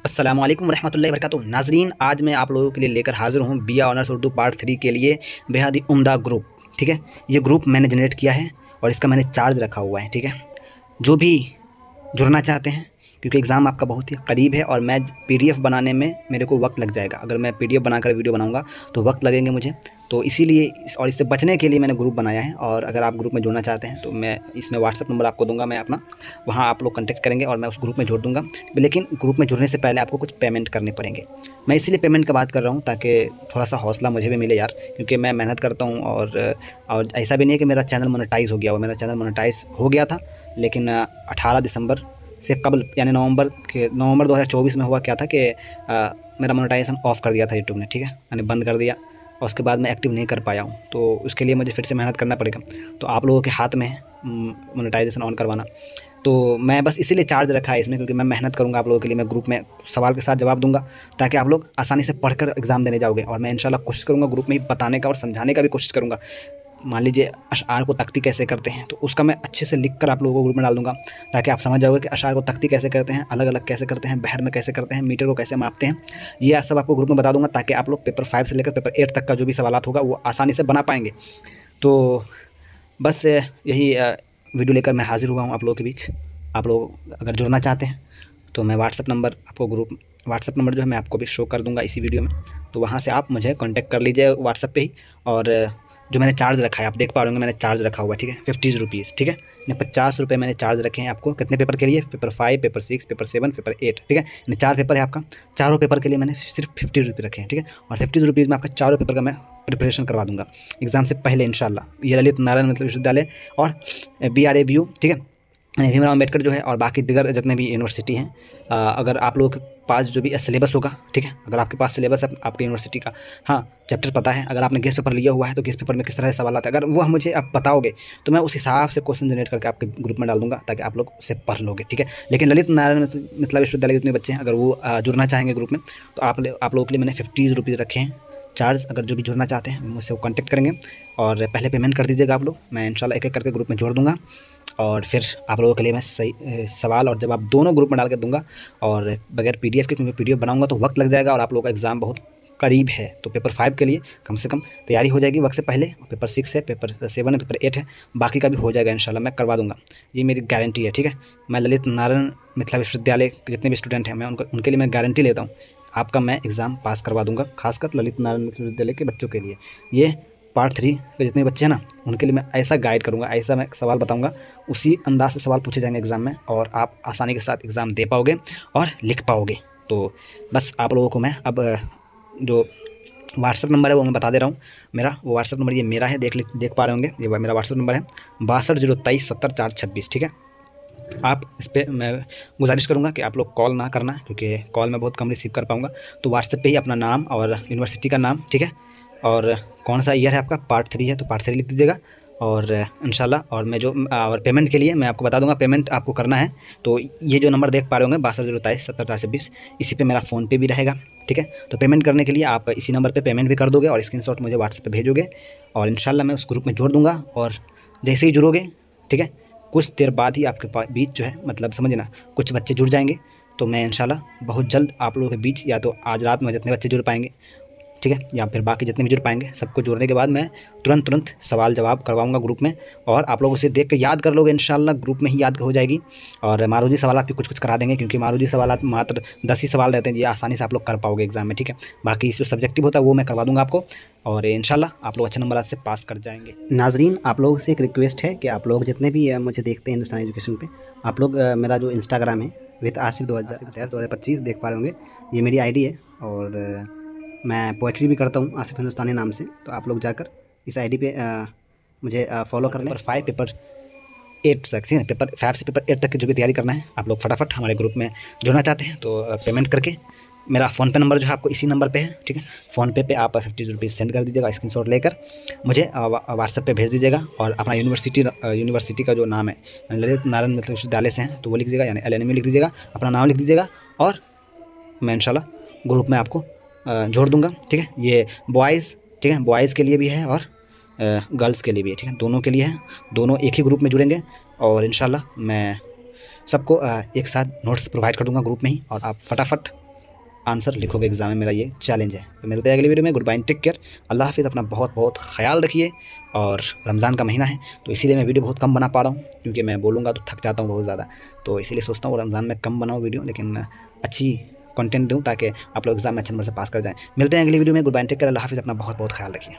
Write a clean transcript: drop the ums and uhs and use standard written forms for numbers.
अस्सलामु अलैकुम रहमतुल्लाहि वबरकातुहू। नाज़रीन, आज मैं आप लोगों के लिए लेकर हाज़िर हूँ बिया ऑनर्स उर्दू पार्ट 3 के लिए बेहद ही उम्दा ग्रुप। ठीक है, ये ग्रुप मैंने जनरेट किया है और इसका मैंने चार्ज रखा हुआ है। ठीक है, जो भी जुड़ना चाहते हैं, क्योंकि एग्ज़ाम आपका बहुत ही करीब है और मैं पीडीएफ बनाने में मेरे को वक्त लग जाएगा। अगर मैं पीडीएफ बनाकर वीडियो बनाऊंगा तो वक्त लगेंगे मुझे, तो इसीलिए और इससे बचने के लिए मैंने ग्रुप बनाया है। और अगर आप ग्रुप में जुड़ना चाहते हैं तो मैं इसमें व्हाट्सअप नंबर आपको दूंगा, मैं अपना, वहाँ आप लोग कॉन्टैक्ट करेंगे और मैं उस ग्रुप में जोड़ दूंगा। लेकिन ग्रुप में जुड़ने से पहले आपको कुछ पेमेंट करने पड़ेंगे। मैं इसीलिए पेमेंट का बात कर रहा हूँ ताकि थोड़ा सा हौसला मुझे भी मिले यार, क्योंकि मैं मेहनत करता हूँ। और ऐसा भी नहीं है कि मेरा चैनल मोनेटाइज़ हो गया हो, मेरा चैनल मोनेटाइज़ हो गया था, लेकिन 18 दिसंबर से कबल यानी नवंबर 2024 में हुआ क्या था कि मेरा मोनेटाइजेशन ऑफ़ कर दिया था यूट्यूब ने। ठीक है, मैंने बंद कर दिया और उसके बाद मैं एक्टिव नहीं कर पाया हूँ, तो उसके लिए मुझे फिर से मेहनत करना पड़ेगा। तो आप लोगों के हाथ में है मोनेटाइजेशन ऑन करवाना। तो मैं बस इसीलिए चार्ज रखा है इसमें, क्योंकि मैं मेहनत करूँगा आप लोगों के लिए। मैं ग्रुप में सवाल के साथ जवाब दूंगा ताकि आप लोग आसानी से पढ़कर एग्ज़ाम देने जाओगे। और मैं इंशाल्लाह कोशिश करूँगा ग्रुप में ही बताने का और समझाने का भी कोशिश करूँगा। मान लीजिए अशआर को तख्ती कैसे करते हैं, तो उसका मैं अच्छे से लिख कर आप लोगों को ग्रुप में डाल दूंगा ताकि आप समझ जाओगे कि अशआर को तख्ती कैसे करते हैं, अलग अलग कैसे करते हैं, बहर में कैसे करते हैं, मीटर को कैसे मापते हैं। ये सब आपको ग्रुप में बता दूंगा ताकि आप लोग पेपर 5 से लेकर पेपर 8 तक का जो भी सवालात होगा वो आसानी से बना पाएंगे। तो बस यही वीडियो लेकर मैं हाज़िर हुआ हूँ आप लोगों के बीच। आप लोग अगर जुड़ना चाहते हैं तो मैं व्हाट्सअप नंबर जो है मैं आपको भी शो कर दूँगा इसी वीडियो में, तो वहाँ से आप मुझे कॉन्टैक्ट कर लीजिए व्हाट्सअप पे ही। और जो मैंने चार्ज रखा है आप देख पा रहे होंगे, मैंने चार्ज रखा हुआ है। ठीक है, 50 रुपीज़। ठीक है, 50 रुपये मैंने चार्ज रखे हैं आपको। कितने पेपर के लिए? Paper 5, paper 6, paper 7, paper 8। ठीक है, यानी 4 पेपर है आपका। चारों पेपर के लिए मैंने सिर्फ 50 रुपये रखे हैं। ठीक है, और 50 रुपीज़ में आपका चारों पेपर का मैं प्रिपरेशन करवा दूंगा एग्ज़ाम से पहले इंशाल्लाह। ये ललित नारायण मतलब विश्वविद्यालय और BRABU, ठीक है, भीमराव अम्बेडकर जो है, और बाकी दिगर जितने भी यूनिवर्सिटी हैं। अगर आप लोग के पास जो भी सिलेबस होगा, ठीक है, अगर आपके पास सिलेबस है आपकी यूनिवर्सिटी का, हाँ, चैप्टर पता है, अगर आपने गेस्ट पेपर लिया हुआ है तो गेस्ट पेपर में किस तरह से सवाल आता है, अगर वो मुझे आप बताओगे तो मैं उस हिसाब से क्वेश्चन जनरेट करके आपके ग्रुप में डाल दूंगा ताकि आप लोग उससे पढ़ लोगे। ठीक है, लेकिन ललित नारायण मतलब विश्वविद्यालय के जितने बच्चे हैं, अगर वो जुड़ना चाहेंगे ग्रुप में, तो आप लोगों के लिए मैंने 50 रुपीज़ रखे हैं चार्ज। अगर जो भी जुड़ना चाहते हैं मुझसे वो कॉन्टैक्ट करेंगे और पहले पेमेंट कर दीजिएगा आप लोग। मैं इंशाल्लाह एक एक करके ग्रुप में जोड़ दूंगा और फिर आप लोगों के लिए मैं सही सवाल और जवाब दोनों ग्रुप में डाल के दूंगा। और बगैर पीडीएफ के, क्योंकि पीडीएफ बनाऊंगा तो वक्त लग जाएगा और आप लोगों का एग्ज़ाम बहुत करीब है। तो पेपर 5 के लिए कम से कम तैयारी हो जाएगी वक्त से पहले। पेपर 6 है, पेपर 7 है, पेपर 8 है, बाकी का भी हो जाएगा इंशाल्लाह, मैं करवा दूंगा, ये मेरी गारंटी है। ठीक है, मैं ललित नारायण मिथिला विश्वविद्यालय के जितने भी स्टूडेंट हैं मैं उनके लिए मैं गारंटी लेता हूँ, आपका मैं एग्ज़ाम पास करवा दूंगा, खासकर ललित नारायण मिथिला विश्वविद्यालय के बच्चों के लिए। ये पार्ट 3 के जितने बच्चे हैं ना, उनके लिए मैं ऐसा गाइड करूँगा, ऐसा मैं सवाल बताऊँगा, उसी अंदाज से सवाल पूछे जाएंगे एग्ज़ाम में और आप आसानी के साथ एग्ज़ाम दे पाओगे और लिख पाओगे। तो बस आप लोगों को मैं अब जो व्हाट्सअप नंबर है वो मैं बता दे रहा हूँ। मेरा वो व्हाट्सअप नंबर ये मेरा है, देख पा रहे होंगे, ये मेरा व्हाट्सअप नंबर है 62 023 70 426। ठीक है, आप इस पर मैं गुजारिश करूँगा कि आप लोग कॉल ना करना, क्योंकि कॉल मैं बहुत कम रिसीव कर पाऊँगा। तो व्हाट्सएप पे ही अपना नाम और यूनिवर्सिटी का नाम, ठीक है, और कौन सा ईयर है आपका, पार्ट 3 है तो पार्ट 3 लिख दीजिएगा। और इंशाल्लाह, और मैं जो और पेमेंट के लिए मैं आपको बता दूंगा, पेमेंट आपको करना है तो ये जो नंबर देख पा रहे होंगे 62 023 70 426, इसी पे मेरा फ़ोन पे भी रहेगा। ठीक है, तो पेमेंट करने के लिए आप इसी नंबर पे पेमेंट भी कर दोगे और स्क्रीनशॉट मुझे व्हाट्सएप पे भेजोगे और इंशाल्लाह मैं उस ग्रुप में जोड़ दूँगा। और जैसे ही जुड़ोगे, ठीक है, कुछ देर बाद ही आपके बीच जो है, मतलब समझे ना, कुछ बच्चे जुड़ जाएंगे। तो मैं इंशाल्लाह बहुत जल्द आप लोगों के बीच, या तो आज रात में जितने बच्चे जुड़ पाएंगे, ठीक है, या फिर बाकी जितने भी जुड़ पाएंगे, सबको जोड़ने के बाद मैं तुरंत सवाल जवाब करवाऊंगा ग्रुप में और आप लोग उसे देख कर याद कर लोगे इंशाल्लाह, ग्रुप में ही याद हो जाएगी। और मारूजी सवाल भी कुछ करा देंगे, क्योंकि मारूजी सवाल मात्र 10 ही सवाल रहते हैं, ये आसानी से आप लोग कर पाओगे एग्जाम में। ठीक है, बाकी जो सब्जेक्टिव होता है वो मैं करवा दूंगा आपको और इंशाल्लाह आप लोग अच्छे नंबर से पास कर जाएंगे। नाजरीन, आप लोगों से एक रिक्वेस्ट है कि आप लोग जितने भी मुझे देखते हैं हिंदुस्तान एजुकेशन पे, आप लोग मेरा जो इंस्टाग्राम है विद आसिफ 2025 देख पा रहे होंगे, ये मेरी आईडी है और मैं पोइट्री भी करता हूँ आसिफ हिंदुस्तानी नाम से। तो आप लोग जाकर इस आईडी पे मुझे फॉलो कर लें। पेपर 5 पेपर 8 तक, ठीक है, पेपर 5 से पेपर 8 तक की जो भी तैयारी करना है, आप लोग फटाफट हमारे ग्रुप में जुड़ना चाहते हैं तो पेमेंट करके, मेरा फ़ोनपे नंबर जो है आपको इसी नंबर पे है। ठीक है, फ़ोनपे पे आप 50 रुपीज़ सेंड कर दीजिएगा, स्क्रीनशॉट लेकर मुझे व्हाट्सएप पे भेज दीजिएगा और अपना यूनिवर्सिटी का जो नाम है, ललित नारायण मिथिला विश्वविद्यालय से हैं तो वो लिख दीजिएगा, यानी LNMU लिख दीजिएगा, अपना नाम लिख दीजिएगा और मैं इंशाल्लाह ग्रुप में आपको जोड़ दूंगा। ठीक है, ये बॉयज़, ठीक है, बॉयज़ के लिए भी है और गर्ल्स के लिए भी है। ठीक है, दोनों के लिए है, दोनों एक ही ग्रुप में जुड़ेंगे और इंशाल्लाह मैं सबको एक साथ नोट्स प्रोवाइड कर दूँगा ग्रुप में ही, और आप फटाफट आंसर लिखोगे एग्जाम में, मेरा ये चैलेंज है। तो मिलते हैं अगली वीडियो में। गुड बाय, टेक केयर, अल्लाह हाफिज़, अपना बहुत बहुत ख्याल रखिए। और रमज़ान का महीना है तो इसीलिए मैं वीडियो बहुत कम बना पा रहा हूँ, क्योंकि मैं बोलूँगा तो थक जाता हूँ बहुत ज़्यादा, तो इसीलिए सोचता हूँ रमज़ान में कम बनाऊँ वीडियो, लेकिन अच्छी कंटेंट दूँ ताकि आप लोग एग्जाम में अच्छे नंबर से पास कर जाएँ। मिलते हैं अगली वीडियो में। गुड बाय, टेक केयर, अल्लाह हाफिज़, अपना बहुत बहुत ख्याल रखिए।